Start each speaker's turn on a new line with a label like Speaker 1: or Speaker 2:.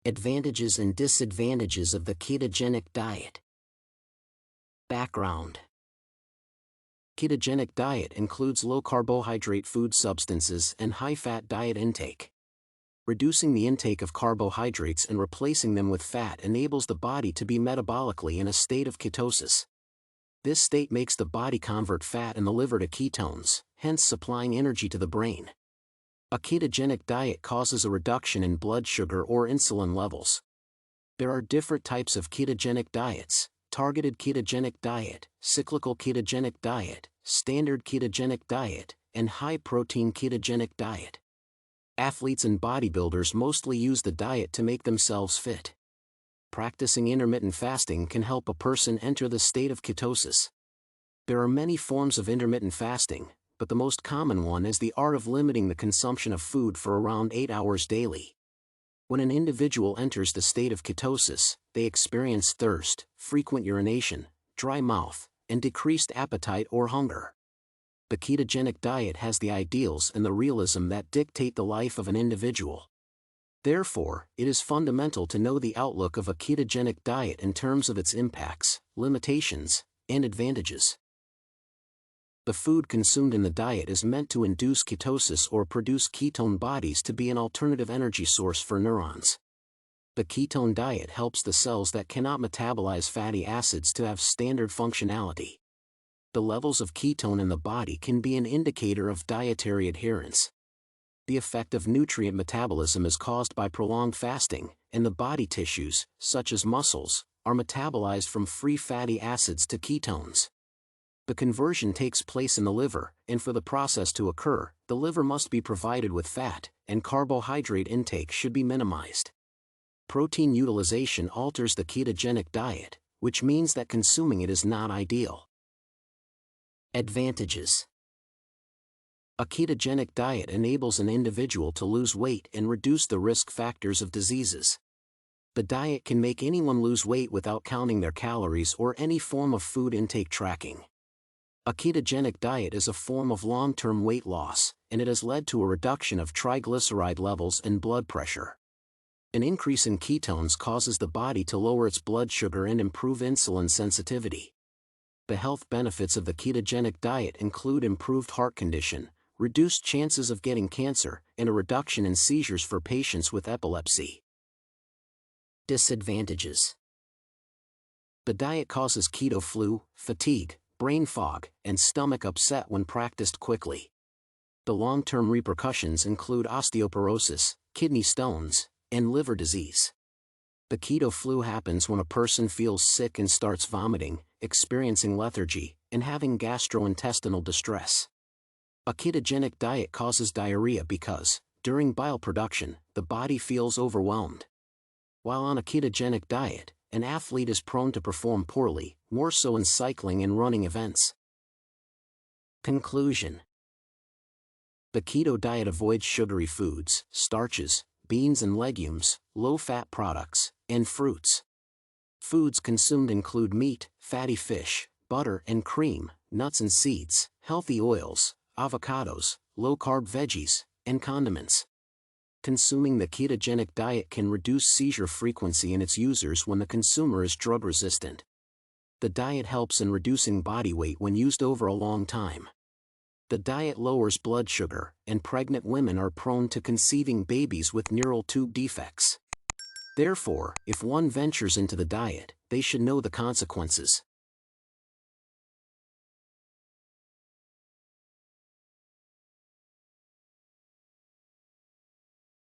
Speaker 1: Advantages and disadvantages of the ketogenic diet. Background. Ketogenic diet includes low-carbohydrate food substances and high-fat diet intake. Reducing the intake of carbohydrates and replacing them with fat enables the body to be metabolically in a state of ketosis. This state makes the body convert fat in the liver to ketones, hence supplying energy to the brain. A ketogenic diet causes a reduction in blood sugar or insulin levels. There are different types of ketogenic diets: targeted ketogenic diet, cyclical ketogenic diet, standard ketogenic diet, and high-protein ketogenic diet. Athletes and bodybuilders mostly use the diet to make themselves fit. Practicing intermittent fasting can help a person enter the state of ketosis. There are many forms of intermittent fasting, but the most common one is the art of limiting the consumption of food for around 8 hours daily. When an individual enters the state of ketosis, they experience thirst, frequent urination, dry mouth, and decreased appetite or hunger. The ketogenic diet has the ideals and the realism that dictate the life of an individual. Therefore, it is fundamental to know the outlook of a ketogenic diet in terms of its impacts, limitations, and advantages. The food consumed in the diet is meant to induce ketosis or produce ketone bodies to be an alternative energy source for neurons. The ketone diet helps the cells that cannot metabolize fatty acids to have standard functionality. The levels of ketone in the body can be an indicator of dietary adherence. The effect of nutrient metabolism is caused by prolonged fasting, and the body tissues, such as muscles, are metabolized from free fatty acids to ketones. The conversion takes place in the liver, and for the process to occur, the liver must be provided with fat, and carbohydrate intake should be minimized. Protein utilization alters the ketogenic diet, which means that consuming it is not ideal. Advantages. A ketogenic diet enables an individual to lose weight and reduce the risk factors of diseases. The diet can make anyone lose weight without counting their calories or any form of food intake tracking. A ketogenic diet is a form of long-term weight loss, and it has led to a reduction of triglyceride levels and blood pressure. An increase in ketones causes the body to lower its blood sugar and improve insulin sensitivity. The health benefits of the ketogenic diet include improved heart condition, reduced chances of getting cancer, and a reduction in seizures for patients with epilepsy. Disadvantages. The diet causes keto flu, fatigue, brain fog, and stomach upset when practiced quickly. The long-term repercussions include osteoporosis, kidney stones, and liver disease. The keto flu happens when a person feels sick and starts vomiting, experiencing lethargy, and having gastrointestinal distress. A ketogenic diet causes diarrhea because, during bile production, the body feels overwhelmed. While on a ketogenic diet, an athlete is prone to perform poorly, more so in cycling and running events. Conclusion. The keto diet avoids sugary foods, starches, beans and legumes, low-fat products, and fruits. Foods consumed include meat, fatty fish, butter and cream, nuts and seeds, healthy oils, avocados, low-carb veggies, and condiments. Consuming the ketogenic diet can reduce seizure frequency in its users when the consumer is drug-resistant. The diet helps in reducing body weight when used over a long time. The diet lowers blood sugar, and pregnant women are prone to conceiving babies with neural tube defects. Therefore, if one ventures into the diet, they should know the consequences.